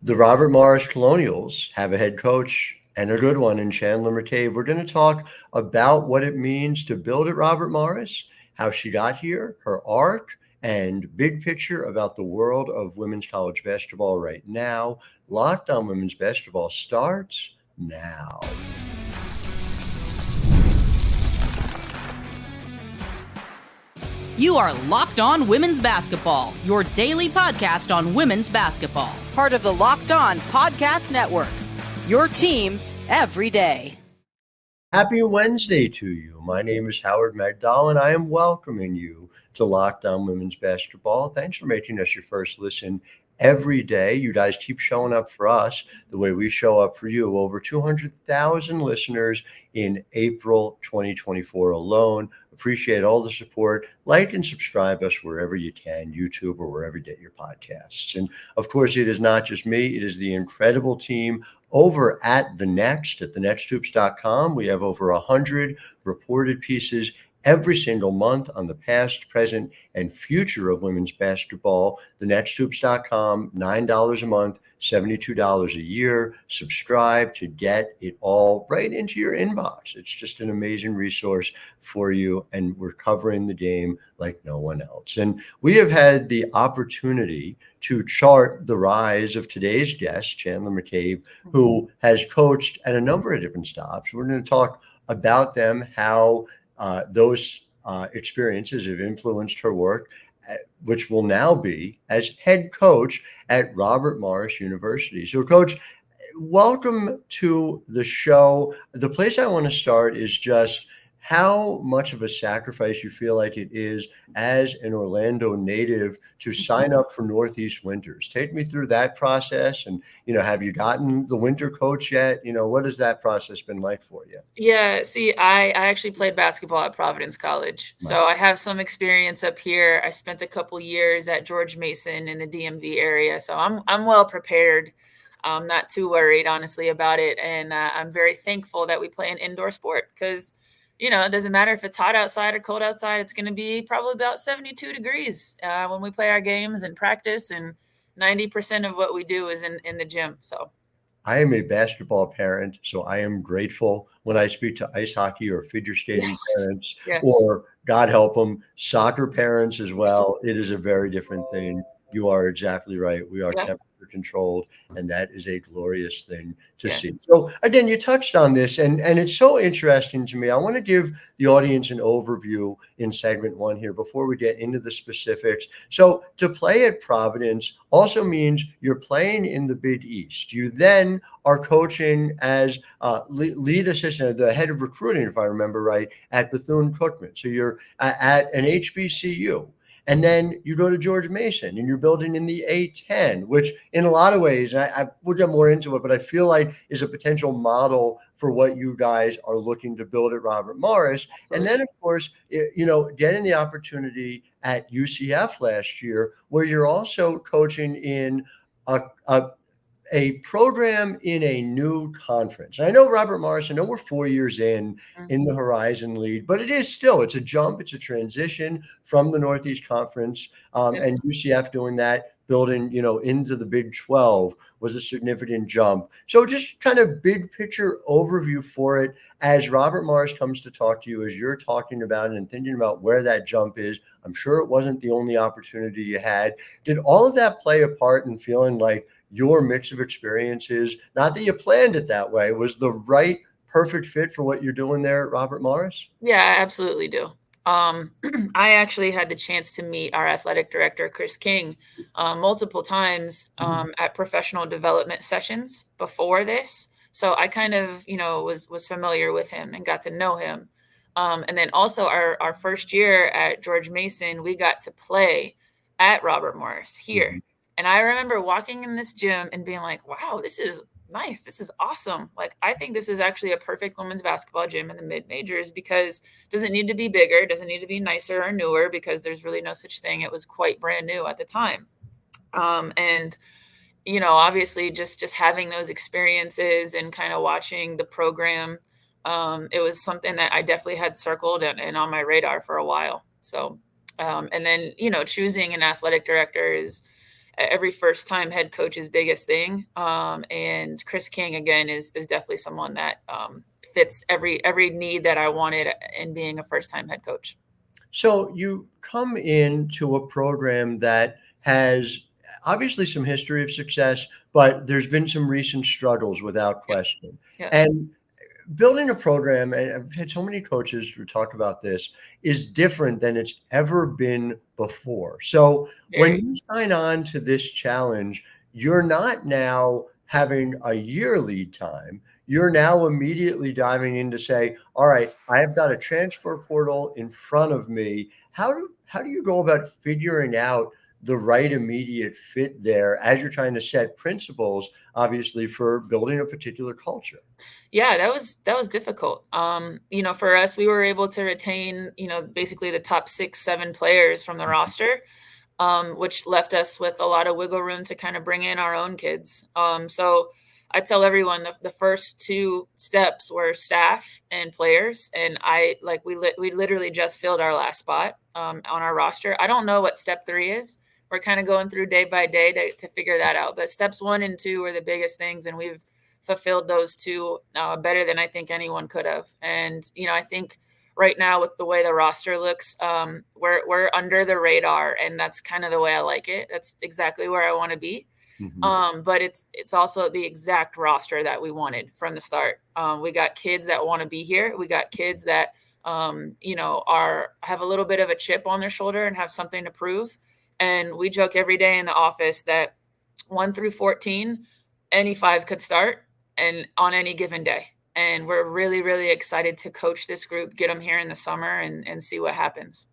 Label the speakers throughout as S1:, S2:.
S1: The Robert Morris Colonials have a head coach and a good one in Chandler McCabe. We're going to talk about what it means to build at Robert Morris, how she got here, her arc, and big picture about the world of women's college basketball right now. Locked On Women's Basketball starts now.
S2: You are Locked On Women's Basketball, your daily podcast on women's basketball. Part of the Locked On Podcast Network, your team every day.
S1: Happy Wednesday to you. My name is Howard Megdal, and I am welcoming you to Locked On Women's Basketball. Thanks for making us your first listen every day. You guys keep showing up for us the way we show up for you. Over 200,000 listeners in April 2024 alone. Appreciate all the support. Like and subscribe us wherever you can, YouTube or wherever you get your podcasts. And of course, it is not just me. It is the incredible team over at thenexthoops.com. We have over 100 reported pieces every single month on the past, present, and future of women's basketball. Thenexthoops.com, $9 a month, $72 a year. Subscribe to get it all right into your inbox. It's just an amazing resource for you, and we're covering the game like no one else. And we have had the opportunity to chart the rise of today's guest, Chandler McCabe, who has coached at a number of different stops. We're going to talk about them, how those experiences have influenced her work, which will now be as head coach at Robert Morris University. So, Coach, welcome to the show. The place I want to start is just how much of a sacrifice you feel like it is as an Orlando native to sign up for Northeast Winters. Take me through that process, and have you gotten the winter coach yet? What has that process been like for you?
S3: Yeah, see, I actually played basketball at Providence College, so I have some experience up here. I spent a couple years at George Mason in the DMV area, so I'm well prepared. I'm not too worried, honestly, about it, and I'm very thankful that we play an indoor sport because it doesn't matter if it's hot outside or cold outside. It's going to be probably about 72 degrees when we play our games and practice, and 90% of what we do is in the gym. So
S1: I am a basketball parent, so I am grateful when I speak to ice hockey or figure skating parents, or God help them, soccer parents as well. It is a very different thing. You are exactly right. We are temperature controlled, and that is a glorious thing to see. So again, you touched on this, and it's so interesting to me. I want to give the audience an overview in segment one here before we get into the specifics. So to play at Providence also means you're playing in the Big East. You then are coaching as lead assistant, the head of recruiting, if I remember right, at Bethune-Cookman. So you're at an HBCU. And then you go to George Mason and you're building in the A10, which in a lot of ways, I will get more into it, but I feel like is a potential model for what you guys are looking to build at Robert Morris. Absolutely. And then, of course, getting the opportunity at UCF last year, where you're also coaching in a program in a new conference. I know Robert Morris, I know we're 4 years in the Horizon League, but it's a jump. It's a transition from the Northeast Conference, and UCF doing that, building, into the Big 12 was a significant jump. So just kind of big picture overview for it as Robert Morris comes to talk to you, as you're talking about it and thinking about where that jump is. I'm sure it wasn't the only opportunity you had. Did all of that play a part in feeling like your mix of experiences, not that you planned it that way, was the right, perfect fit for what you're doing there at Robert Morris?
S3: Yeah, I absolutely do. I actually had the chance to meet our athletic director, Chris King, multiple times at professional development sessions before this. So I kind of, was familiar with him and got to know him. And then also our first year at George Mason, we got to play at Robert Morris here. And I remember walking in this gym and being like, wow, this is nice. This is awesome. Like, I think this is actually a perfect women's basketball gym in the mid-majors because it doesn't need to be bigger. It doesn't need to be nicer or newer because there's really no such thing. It was quite brand new at the time. And, obviously just having those experiences and kind of watching the program, it was something that I definitely had circled and on my radar for a while. So, and then, choosing an athletic director is every first time head coach's biggest thing. And Chris King, again, is definitely someone that fits every need that I wanted in being a first time head coach.
S1: So you come into a program that has obviously some history of success, but there's been some recent struggles without question.
S3: Yeah.
S1: And building a program, and I've had so many coaches who talk about this, is different than it's ever been before. So when you sign on to this challenge, you're not now having a year lead time. You're now immediately diving in to say, all right, I have got a transfer portal in front of me. How do you go about figuring out the right immediate fit there as you're trying to set principles, obviously, for building a particular culture?
S3: Yeah, that was difficult. For us, we were able to retain, basically the top 6, 7 players from the roster, which left us with a lot of wiggle room to kind of bring in our own kids. So I tell everyone the first 2 steps were staff and players. And we literally just filled our last spot on our roster. I don't know what step 3 is. We're kind of going through day by day to figure that out. But steps 1 and 2 are the biggest things. And we've fulfilled those 2 better than I think anyone could have. And, I think right now with the way the roster looks, we're under the radar, and that's kind of the way I like it. That's exactly where I want to be. Mm-hmm. But it's also the exact roster that we wanted from the start. We got kids that want to be here. We got kids that, have a little bit of a chip on their shoulder and have something to prove. And we joke every day in the office that 1 through 14, any 5 could start and on any given day. And we're really, really excited to coach this group, get them here in the summer and see what happens.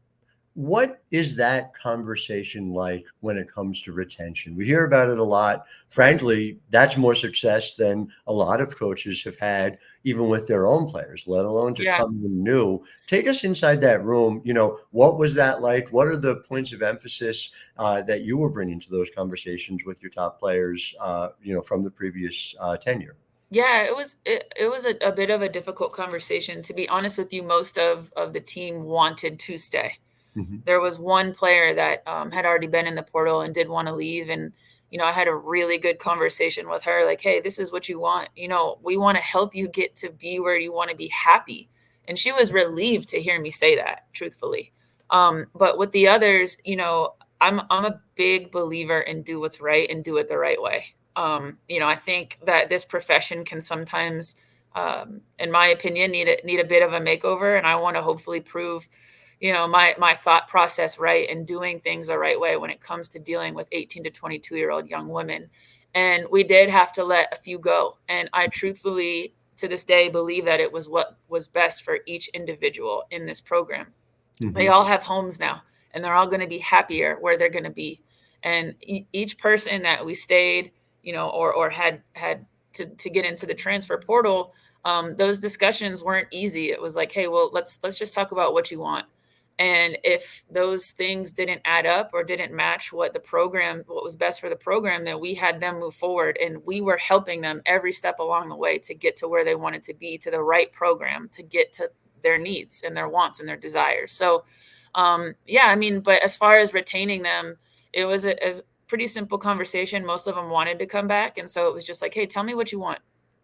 S1: What is that conversation like when it comes to retention? We hear about it a lot. Frankly, that's more success than a lot of coaches have had, even with their own players, let alone to come in new. Take us inside that room. What was that like? What are the points of emphasis that you were bringing to those conversations with your top players, from the previous tenure?
S3: Yeah, it was a bit of a difficult conversation. To be honest with you, most of the team wanted to stay. Mm-hmm. There was one player that had already been in the portal and did want to leave. And, I had a really good conversation with her, like, hey, this is what you want. We want to help you get to be where you want to be happy. And she was relieved to hear me say that, truthfully. But with the others, I'm a big believer in do what's right and do it the right way. I think that this profession can sometimes, in my opinion, need a bit of a makeover. And I want to hopefully prove, my thought process right and doing things the right way when it comes to dealing with 18 to 22-year-old young women. And we did have to let a few go. And I truthfully, to this day, believe that it was what was best for each individual in this program. Mm-hmm. They all have homes now, and they're all going to be happier where they're going to be. And each person that we stayed, or had to get into the transfer portal, those discussions weren't easy. It was like, hey, well, let's just talk about what you want. And if those things didn't add up or didn't match what was best for the program, then we had them move forward, and we were helping them every step along the way to get to where they wanted to be, to the right program, to get to their needs and their wants and their desires. So, but as far as retaining them, it was a pretty simple conversation. Most of them wanted to come back. And so it was just like, hey, tell me what you want.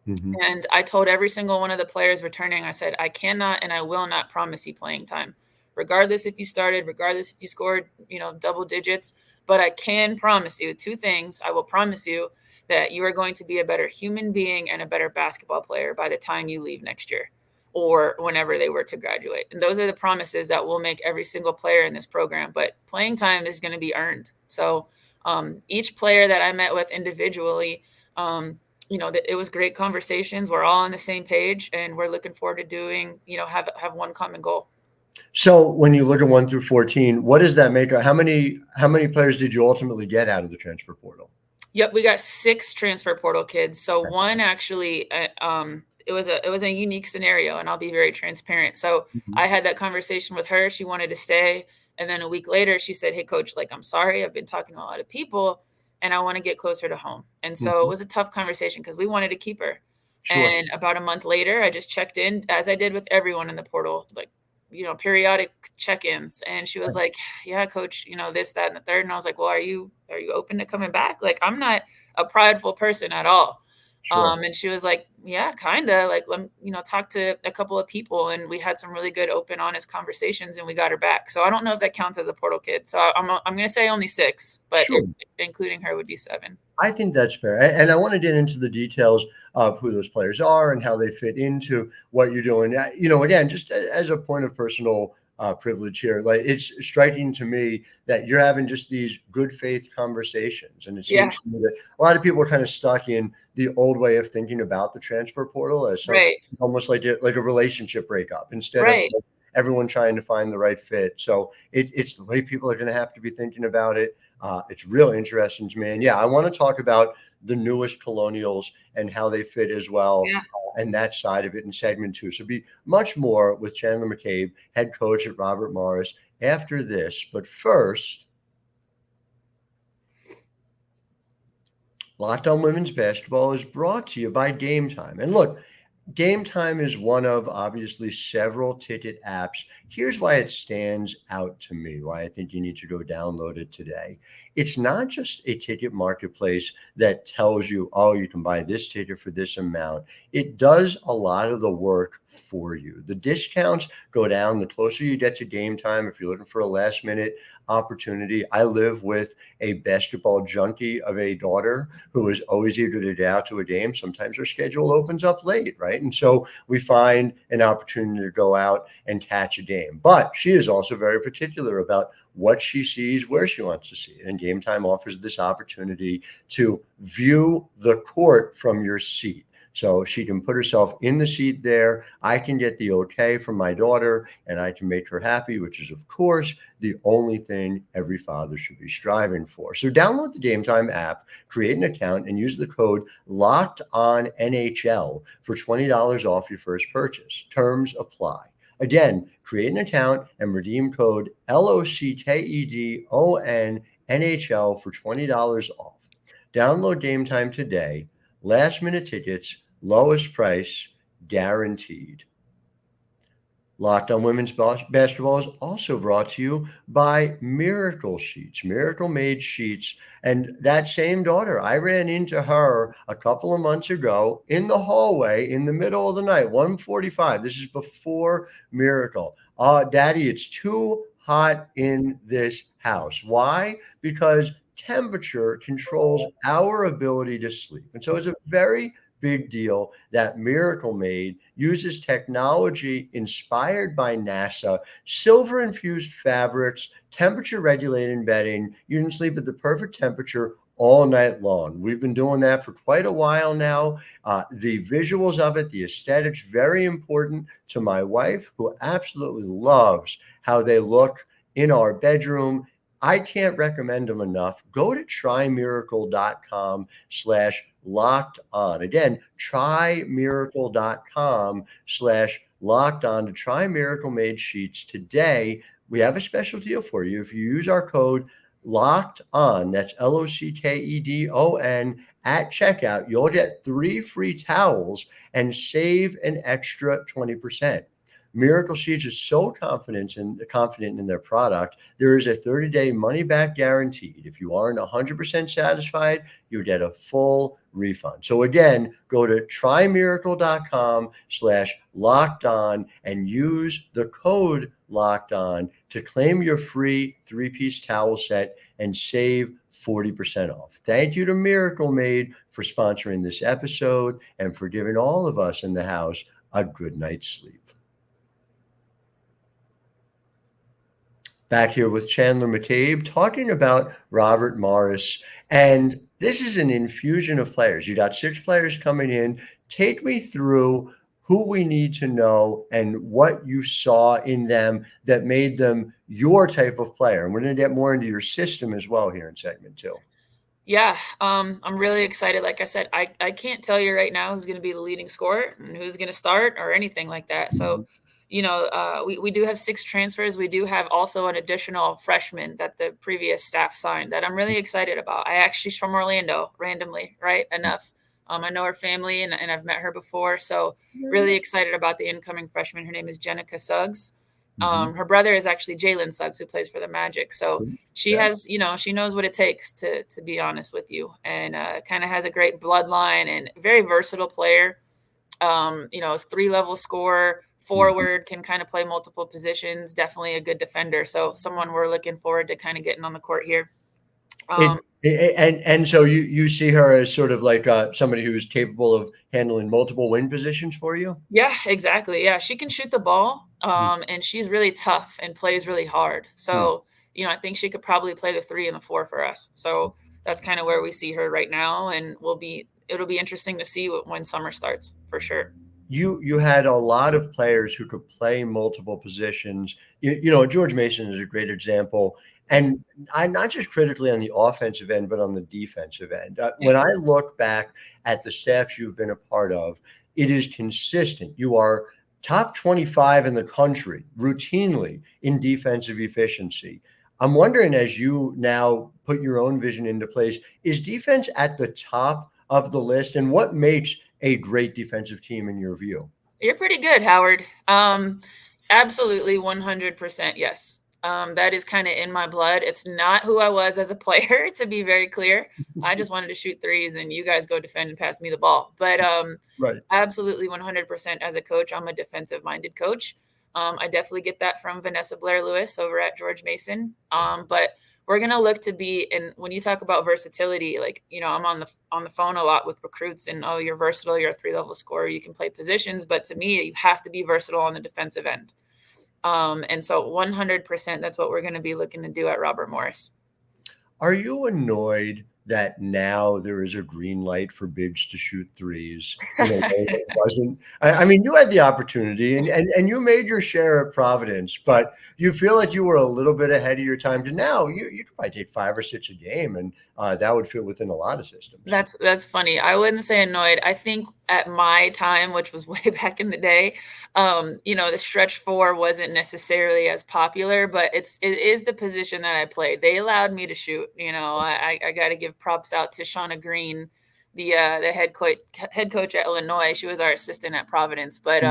S3: Mm-hmm. And I told every single one of the players returning, I said, I cannot and I will not promise you playing time, regardless if you started, regardless if you scored, double digits. But I can promise you 2 things. I will promise you that you are going to be a better human being and a better basketball player by the time you leave next year or whenever they were to graduate. And those are the promises that will make every single player in this program. But playing time is going to be earned. So each player that I met with individually, it was great conversations. We're all on the same page, and we're looking forward to doing, have one common goal.
S1: So when you look at 1 through 14, what does that make? How many players did you ultimately get out of the transfer portal?
S3: Yep, we got 6 transfer portal kids. So one actually, it was a unique scenario, and I'll be very transparent. So mm-hmm. I had that conversation with her. She wanted to stay. And then a week later, she said, hey, coach, I'm sorry. I've been talking to a lot of people, and I want to get closer to home. And so mm-hmm. It was a tough conversation because we wanted to keep her. Sure. And about a month later, I just checked in, as I did with everyone in the portal, periodic check-ins. And she was like, yeah, coach, this, that, and the third. And I was like, well, are you open to coming back? Like, I'm not a prideful person at all.
S1: Sure.
S3: And she was like, yeah, kind of, like, let me, talk to a couple of people. And we had some really good, open, honest conversations, and we got her back. So I don't know if that counts as a portal kid. So I'm going to say only 6, but
S1: Sure.
S3: including her would be 7.
S1: I think that's fair. And I want to get into the details of who those players are and how they fit into what you're doing. Again, just as a point of personal privilege here, like, it's striking to me that you're having just these good faith conversations. And it seems to me that a lot of people are kind of stuck in the old way of thinking about the transfer portal as almost like a relationship breakup instead of everyone trying to find the right fit. So it's the way people are going to have to be thinking about it. It's real interesting to me. And I want to talk about the newest Colonials and how they fit as well, and that side of it in segment 2. So be much more with Chandler McCabe, head coach at Robert Morris, after this. But first, Locked On Women's Basketball is brought to you by Game Time. And look, Game Time is one of obviously several ticket apps. Here's why it stands out to me, why I think you need to go download it today. It's not just a ticket marketplace that tells you, oh, you can buy this ticket for this amount. It does a lot of the work for you. The discounts go down the closer you get to game time. If you're looking for a last minute opportunity, I live with a basketball junkie of a daughter who is always eager to get out to a game. Sometimes her schedule opens up late, right? And so we find an opportunity to go out and catch a game. But she is also very particular about what she sees, where she wants to see it. And Game Time offers this opportunity to view the court from your seat. So she can put herself in the seat there. I can get the okay from my daughter, and I can make her happy, which is, of course, the only thing every father should be striving for. So download the Game Time app, create an account, and use the code LOCKEDONNHL for $20 off your first purchase. Terms apply. Again, create an account and redeem code LOCKEDONNHL for $20 off. Download Game Time today. Last minute tickets, lowest price, guaranteed. Locked On Women's Basketball is also brought to you by Miracle Sheets, Miracle Made Sheets. And that same daughter, I ran into her a couple of months ago in the hallway in the middle of the night, 1:45. This is before Miracle. Daddy, it's too hot in this house. Why? Because temperature controls our ability to sleep. And so it's a very big deal that Miracle Made uses technology inspired by NASA, silver-infused fabrics, temperature-regulating bedding. You can sleep at the perfect temperature all night long. We've been doing that for quite a while now. The visuals of it, the aesthetics, very important to my wife, who absolutely loves how they look in our bedroom. I can't recommend them enough. Go to trymiracle.com/locked on. Again, trymiracle.com/locked on to try Miracle Made Sheets today. We have a special deal for you. If you use our code locked on, that's LOCKEDON at checkout, you'll get 3 free towels and save an extra 20%. Miracle Sheets is so confident in their product. There is a 30-day money-back guaranteed. If you aren't 100% satisfied, you get a full refund. So again, go to trymiracle.com/locked on and use the code locked on to claim your free 3-piece towel set and save 40% off. Thank you to Miracle Made for sponsoring this episode and for giving all of us in the house a good night's sleep. Back here with Chandler McCabe talking about Robert Morris. And this is an infusion of players. You got 6 players coming in. Take me through who we need to know and what you saw in them that made them your type of player. And we're going to get more into your system as well here in segment 2.
S3: Yeah, I'm really excited. Like I said, I can't tell you right now who's going to be the leading scorer and who's going to start or anything like that. So we do have 6 transfers. We do have also an additional freshman that the previous staff signed that I'm really excited about. She's from Orlando, randomly, right? Enough. I know her family and I've met her before. So really excited about the incoming freshman. Her name is Jenica Suggs. Her brother is actually Jalen Suggs, who plays for the Magic. So she has, she knows what it takes to be honest with you, and kind of has a great bloodline and very versatile player. 3-level scorer, forward, can kind of play multiple positions, definitely a good defender. So someone we're looking forward to kind of getting on the court here.
S1: And so you see her as sort of like somebody who's capable of handling multiple wing positions for you?
S3: Yeah, exactly. Yeah, she can shoot the ball, and she's really tough and plays really hard. So, I think she could probably play the 3 and the 4 for us. So that's kind of where we see her right now, and it'll be interesting to see when summer starts for sure.
S1: You had a lot of players who could play multiple positions. George Mason is a great example. And I'm not just critically on the offensive end, but on the defensive end. When I look back at the staffs you've been a part of, it is consistent. You are top 25 in the country routinely in defensive efficiency. I'm wondering, as you now put your own vision into place, is defense at the top of the list? And what makes a great defensive team in your view?
S3: You're pretty good, Howard. Absolutely 100%. Yes. That is kind of in my blood. It's not who I was as a player, to be very clear. I just wanted to shoot threes and you guys go defend and pass me the ball. But absolutely 100% as a coach, I'm a defensive minded coach. I definitely get that from Vanessa Blair-Lewis over at George Mason. But we're going to look to be, and when you talk about versatility, I'm on the phone a lot with recruits and, oh, you're versatile, you're a 3-level scorer, you can play positions. But to me, you have to be versatile on the defensive end. And so 100%, that's what we're going to be looking to do at Robert Morris.
S1: Are you annoyed that now there is a green light for bigs to shoot threes? It wasn't. I mean, you had the opportunity and you made your share at Providence, but you feel like you were a little bit ahead of your time to now. You could probably take 5 or 6 a game, and that would fit within a lot of systems.
S3: That's funny. I wouldn't say annoyed. I think at my time, which was way back in the day, the stretch 4 wasn't necessarily as popular, but it is the position that I played. They allowed me to shoot. I got to give props out to Shauna Green, the head coach at Illinois. She was our assistant at Providence, but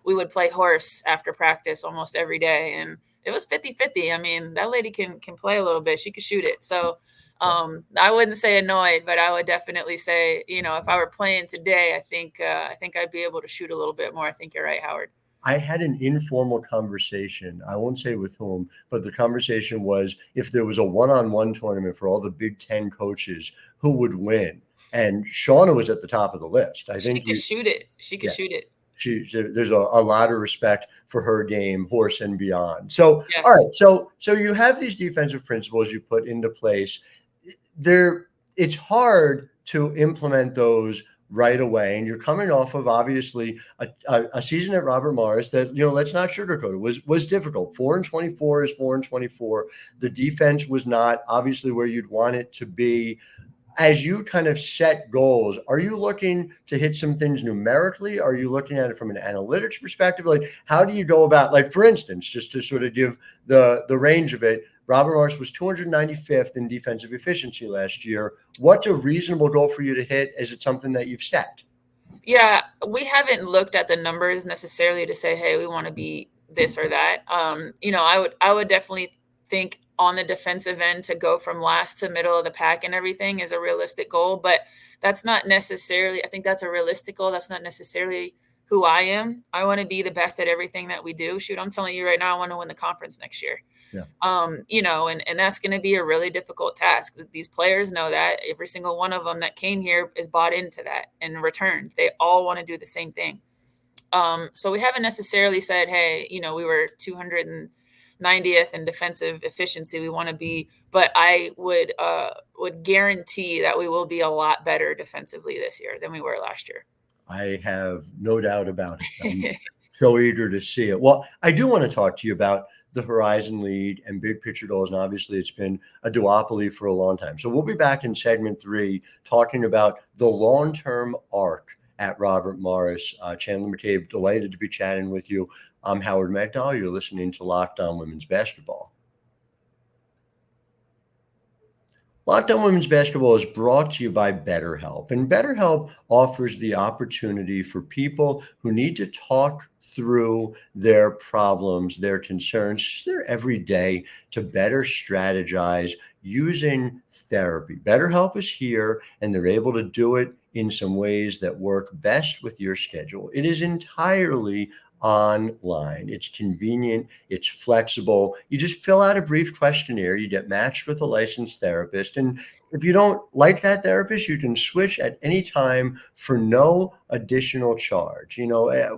S3: we would play horse after practice almost every day, and it was 50-50. I mean, that lady can play a little bit. She could shoot it. So I wouldn't say annoyed, but I would definitely say, if I were playing today, I think I'd be able to shoot a little bit more. I think you're right, Howard.
S1: I had an informal conversation. I won't say with whom, but the conversation was if there was a one-on-one tournament for all the Big Ten coaches, who would win? And Shauna was at the top of the list. I think
S3: she could shoot it. She could shoot it.
S1: There's a lot of respect for her game, horse and beyond. So, all right. So you have these defensive principles you put into place. It's hard to implement those right away, and you're coming off of obviously a season at Robert Morris that, let's not sugarcoat it, was difficult. 4-24 is 4-24. The defense was not obviously where you'd want it to be. As you kind of set goals, are you looking to hit some things numerically? Are you looking at it from an analytics perspective? Like, how do you go about, like, for instance, just to sort of give the range of it, Robert Morris was 295th in defensive efficiency last year. What's a reasonable goal for you to hit? Is it something that you've set?
S3: Yeah, we haven't looked at the numbers necessarily to say, hey, we want to be this or that. I would definitely think on the defensive end to go from last to middle of the pack and everything is a realistic goal, but that's not necessarily, I think that's a realistic goal. That's not necessarily who I am. I want to be the best at everything that we do. Shoot, I'm telling you right now, I want to win the conference next year.
S1: Yeah.
S3: And that's going to be a really difficult task. These players know that. Every single one of them that came here is bought into that and returned. They all want to do the same thing. So we haven't necessarily said, hey, we were 290th in defensive efficiency. We want to be, but I would guarantee that we will be a lot better defensively this year than we were last year.
S1: I have no doubt about it. I'm so eager to see it. Well, I do want to talk to you about the Horizon League and big picture goals. And obviously it's been a duopoly for a long time. So we'll be back in segment 3 talking about the long-term arc at Robert Morris. Chandler McCabe, delighted to be chatting with you. I'm Howard Megdal. You're listening to Locked On Women's Basketball. Locked On Women's Basketball is brought to you by BetterHelp. And BetterHelp offers the opportunity for people who need to talk through their problems, their concerns, their everyday to better strategize using therapy. BetterHelp is here, and they're able to do it in some ways that work best with your schedule. It is entirely online. It's convenient, it's flexible. You just fill out a brief questionnaire, you get matched with a licensed therapist, and if you don't like that therapist, you can switch at any time for no additional charge.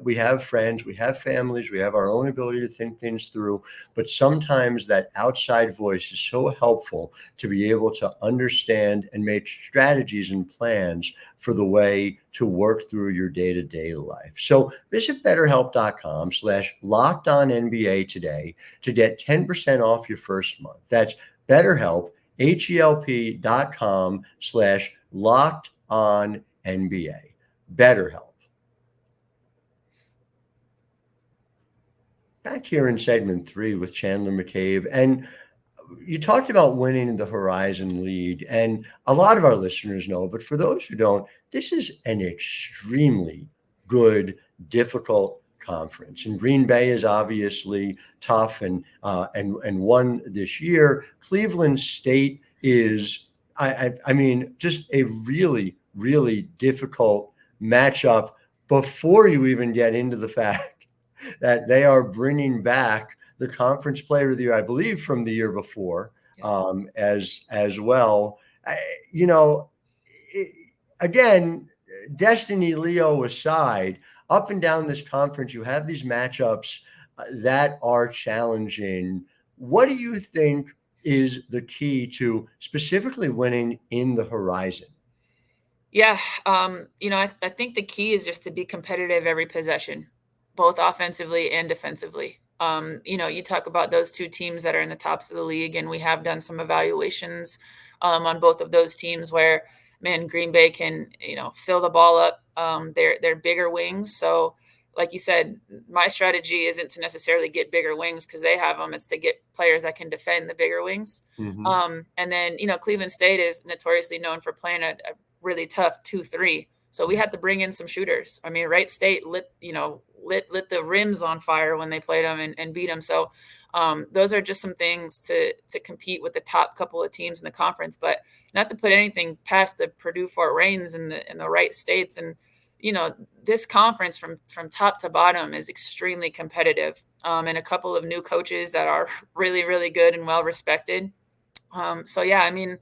S1: We have friends, we have families, we have our own ability to think things through, but sometimes that outside voice is so helpful to be able to understand and make strategies and plans for the way to work through your day-to-day life. So visit BetterHelp.com/LockedOnNBA today to get 10% off your first month. That's BetterHelp, HELP.com/LockedOnNBA. BetterHelp. Back here in segment 3 with Chandler McCabe, and you talked about winning the Horizon League, and a lot of our listeners know, but for those who don't, this is an extremely good, difficult conference. And Green Bay is obviously tough and won this year. Cleveland State is, I mean, just a really, really difficult matchup before you even get into the fact that they are bringing back the conference player of the year, I believe, from the year before, as well. Again, Destiny Leo aside, up and down this conference, you have these matchups that are challenging. What do you think is the key to specifically winning in the Horizon?
S3: Yeah, I think the key is just to be competitive every possession, both offensively and defensively. You talk about those two teams that are in the tops of the league, and we have done some evaluations on both of those teams where, man, Green Bay can, fill the ball up. They're bigger wings. So like you said, my strategy isn't to necessarily get bigger wings because they have them. It's to get players that can defend the bigger wings. Mm-hmm. And then, Cleveland State is notoriously known for playing a really tough 2-3. So we had to bring in some shooters. I mean, Wright State lit the rims on fire when they played them and beat them. So those are just some things to compete with the top couple of teams in the conference, but not to put anything past the Purdue Fort Waynes and the Wright States. And, this conference from top to bottom is extremely competitive, and a couple of new coaches that are really, really good and well-respected. So yeah, I mean,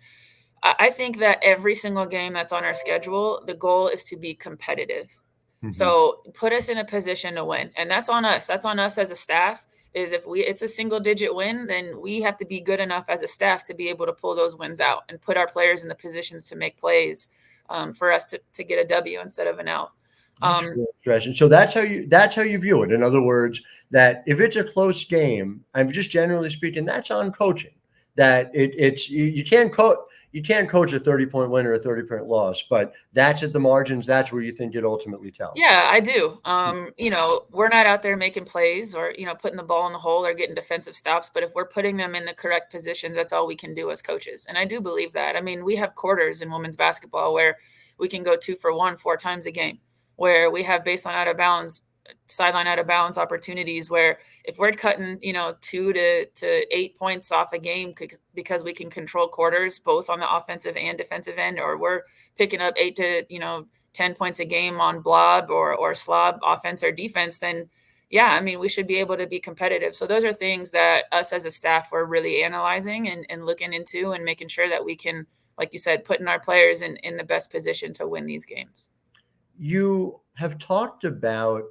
S3: I think that every single game that's on our schedule, the goal is to be competitive. Mm-hmm. So put us in a position to win. And that's on us. That's on us as a staff. Is if it's a single digit win, then we have to be good enough as a staff to be able to pull those wins out and put our players in the positions to make plays for us to get a W instead of an L.
S1: So that's how you view it. In other words, that if it's a close game, I'm just generally speaking, that's on coaching. That you can't coach a 30-point win or a 30-point loss, but that's at the margins. That's where you think it ultimately tells.
S3: Yeah, I do. We're not out there making plays or, putting the ball in the hole or getting defensive stops, but if we're putting them in the correct positions, that's all we can do as coaches. And I do believe that. I mean, we have quarters in women's basketball where we can go 2 for 1 4 times a game, where we have baseline out of bounds, sideline out of bounds opportunities where if we're cutting, 2 to 8 points off a game because we can control quarters, both on the offensive and defensive end, or we're picking up 8 to, 10 points a game on blob or slob offense or defense, then yeah, I mean, we should be able to be competitive. So those are things that us as a staff are really analyzing and looking into and making sure that we can, like you said, putting our players in the best position to win these games.
S1: You have talked about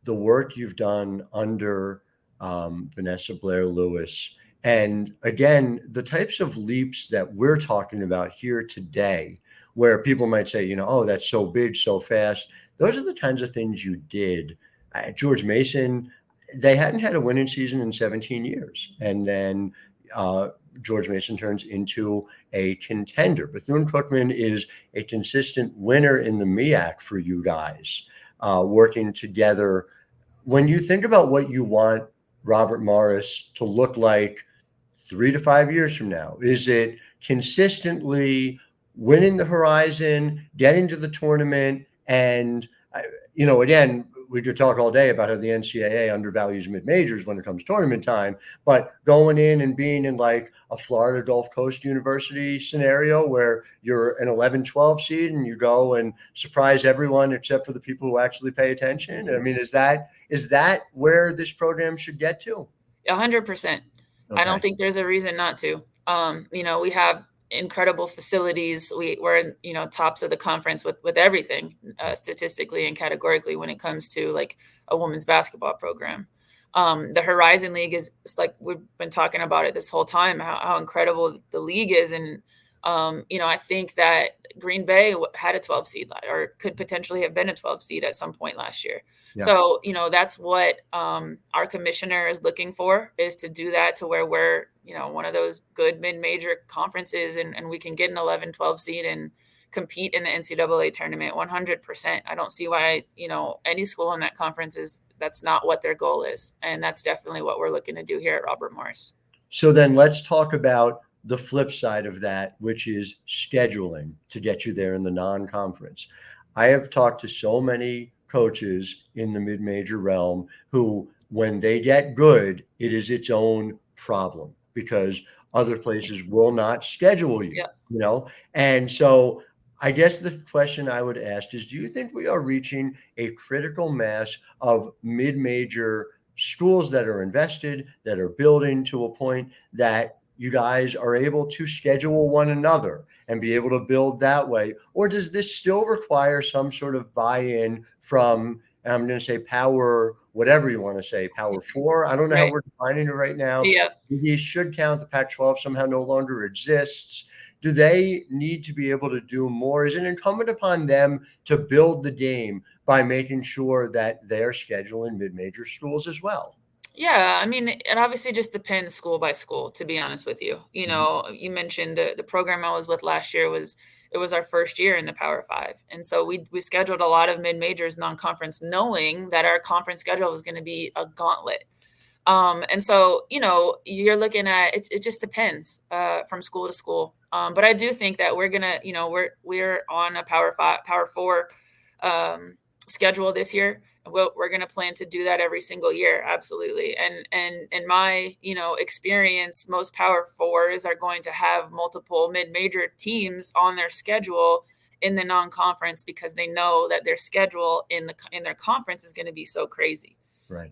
S1: the work you've done under Vanessa Blair Lewis. And again, the types of leaps that we're talking about here today, where people might say, oh, that's so big, so fast. Those are the kinds of things you did. At George Mason, they hadn't had a winning season in 17 years. And then George Mason turns into a contender. Bethune-Cookman is a consistent winner in the MEAC for you guys, working together. When you think about what you want Robert Morris to look like 3 to 5 years from now, is it consistently winning the Horizon, getting to the tournament? And, again, we could talk all day about how the NCAA undervalues mid-majors when it comes tournament time, but going in and being in like a Florida Gulf Coast University scenario where you're an 11-12 seed and you go and surprise everyone except for the people who actually pay attention. I mean, is that where this program should get to?
S3: 100%. I don't think there's a reason not to. We have incredible facilities. We're tops of the conference with everything, statistically and categorically, when it comes to like a women's basketball program. The Horizon League is like, we've been talking about it this whole time, how incredible the league is. And, I think that Green Bay had a 12 seed or could potentially have been a 12 seed at some point last year. Yeah. So, that's what our commissioner is looking for, is to do that to where we're, one of those good mid-major conferences and we can get an 11-12 seed and compete in the NCAA tournament 100%. I don't see why, any school in that conference that's not what their goal is. And that's definitely what we're looking to do here at Robert Morris.
S1: So then let's talk about the flip side of that, which is scheduling to get you there in the non-conference. I have talked to so many coaches in the mid-major realm who, when they get good, it is its own problem because other places will not schedule you, And so I guess the question I would ask is, do you think we are reaching a critical mass of mid-major schools that are invested, that are building to a point that you guys are able to schedule one another and be able to build that way? Or does this still require some sort of buy-in from, I'm going to say power, whatever you want to say, power 4? I don't know how we're defining it right now.
S3: Yeah.
S1: These should count. The Pac-12 somehow no longer exists. Do they need to be able to do more? Is it incumbent upon them to build the game by making sure that they're scheduling mid-major schools as well?
S3: Yeah, I mean, it obviously just depends school by school, to be honest with you. You mentioned the program I was with last year was our first year in the Power 5. And so we scheduled a lot of mid-majors non-conference, knowing that our conference schedule was going to be a gauntlet. And so, you're looking at, it just depends from school to school. But I do think that we're going to, we're on a Power 4 schedule this year. We're going to plan to do that every single year. Absolutely. And in my, experience, most Power 4s are going to have multiple mid-major teams on their schedule in the non-conference because they know that their schedule in their conference is going to be so crazy.
S1: Right.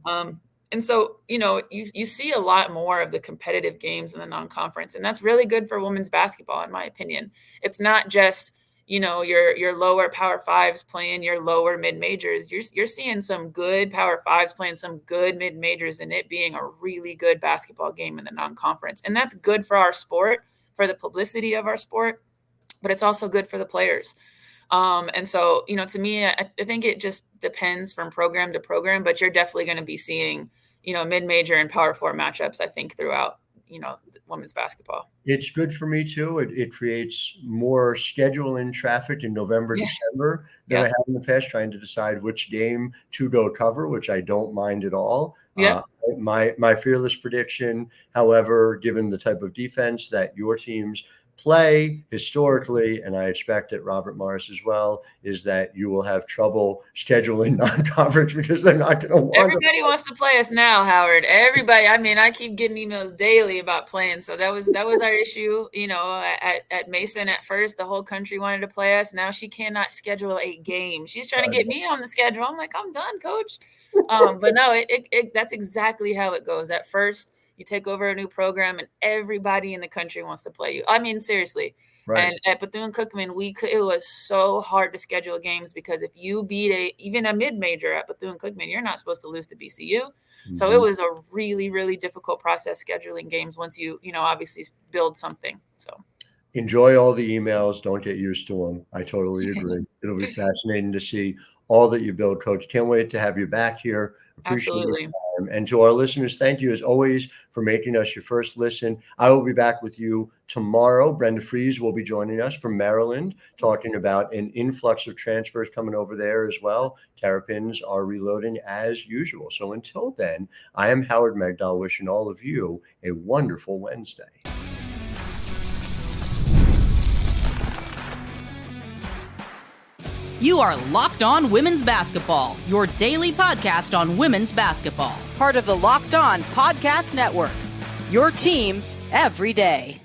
S3: And so, you see a lot more of the competitive games in the non-conference, and that's really good for women's basketball, in my opinion. It's not just, your lower Power 5s playing your lower mid-majors. You're seeing some good Power 5s playing some good mid-majors, and it being a really good basketball game in the non-conference. And that's good for our sport, for the publicity of our sport, but it's also good for the players. And so, to me, I think it just depends from program to program, but you're definitely going to be seeing, mid-major and Power 4 matchups, I think, throughout, women's basketball.
S1: It's good for me too. It creates more scheduling traffic in November, December than I have in the past, trying to decide which game to go cover, which I don't mind at all.
S3: Yeah.
S1: My fearless prediction, however, given the type of defense that your teams play historically, and I expect at Robert Morris as well, is that you will have trouble scheduling non-conference because they're not going to want.
S3: Everybody wants to play us now, Howard. Everybody. I mean, I keep getting emails daily about playing. So that was our issue. At Mason at first, the whole country wanted to play us. Now she cannot schedule a game. She's trying to get me on the schedule. I'm like, I'm done, coach. But no, that's exactly how it goes. At first, you take over a new program and everybody in the country wants to play you. I mean, seriously. Right. And at Bethune-Cookman, it was so hard to schedule games because if you beat even a mid-major at Bethune-Cookman, you're not supposed to lose to BCU. Mm-hmm. So it was a really, really difficult process scheduling games once you obviously build something. So
S1: enjoy all the emails. Don't get used to them. I totally agree. It'll be fascinating to see all that you build, Coach. Can't wait to have you back here. Appreciate it. And to our listeners, thank you as always for making us your first listen. I will be back with you tomorrow. Brenda Fries will be joining us from Maryland, talking about an influx of transfers coming over there as well. Terrapins are reloading as usual. So until then, I am Howard Megdal, wishing all of you a wonderful Wednesday.
S2: You are Locked On Women's Basketball, your daily podcast on women's basketball. Part of the Locked On Podcast Network. Your team every day.